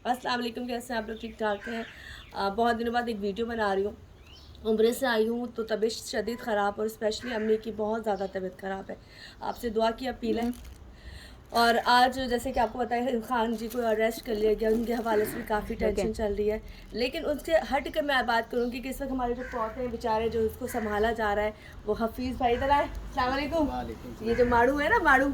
अस्सलाम वालेकुम, कैसे हैं आप लोग? ठीक ठाक हैं। बहुत दिनों बाद एक वीडियो बना रही हूँ। उम्र से आई हूँ तो तबीयत शदीद ख़राब और स्पेशली अम्मी की बहुत ज़्यादा तबीयत ख़राब है। आपसे दुआ की अपील है। और आज जैसे कि आपको पता है खान जी को अरेस्ट कर लिया गया, उनके हवाले से भी काफ़ी टेंशन चल रही है। लेकिन उससे हट कर मैं बात करूँगी कि इस वक्त हमारे जो पौधे हैं बेचारे, जो उसको संभाला जा रहा है, वो हफीज़ भाई। इधर आए। अस्सलाम वालेकुम। ये जो माड़ू है ना, माड़ू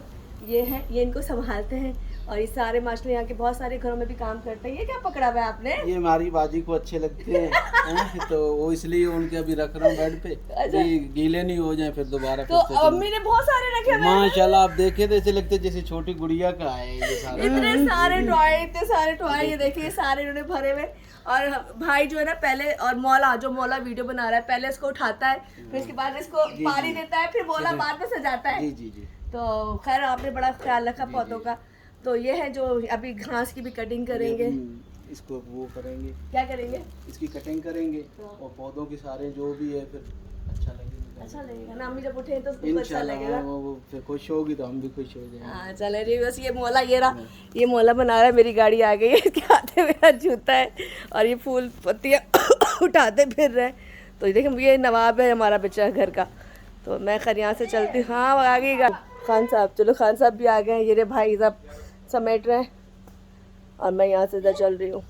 ये है, ये इनको संभालते हैं। और ये सारे माशाल्लाह यहाँ के बहुत सारे घरों में भी काम करते हैं। ये क्या पकड़ा हुआ है आपने? ये हमारी बाजी को अच्छे लगते हैं तो वो इसलिए उनके अभी रख रहा हूँ बेड पे। अच्छा। ये गीले नहीं हो जाए फिर दोबारा। तो अम्मी ने बहुत सारे रखे हुए हैं। माशाल्लाह, आप देखे तो ऐसे लगते जैसे छोटी गुड़िया का है ये सारा। इतने सारे टॉय ये देखिए, सारे इन्होंने भरे हुए। और भाई जो है ना, पहले और मौला वीडियो बना रहा है, पहले इसको उठाता है, फिर इसके बाद इसको पानी देता है, फिर मौला बाद में सजाता है। जी जी जी। तो खैर आपने बड़ा ख्याल रखा पौधों का। तो ये है जो अभी घास की भी कटिंग करेंगे। इसको वो करेंगे, क्या करेंगे? इसकी कटिंग करेंगे और पौधों के सारे जो भी है फिर अच्छा लगेगा ना। अम्मी जब उठे तो उसको अच्छा लगेगा। वो फिर खुश होगी तो हम भी खुश हो जाएंगे। हाँ चले रही बस। ये मोला, ये रहा, ये मोला बना रहा है। मेरी गाड़ी आ गई है, इसके हाथ में मेरा जूता है और ये फूल पत्तियाँ उठाते फिर रहे। तो देखिए, ये नवाब है हमारा बच्चा घर का। तो मैं खैर यहाँ से चलती हूँ। हाँ आ गई खान साहब। चलो खान साहब भी आ गए हैं। ये रे भाई साहब समेट रहे हैं और मैं यहाँ से इधर चल रही हूँ।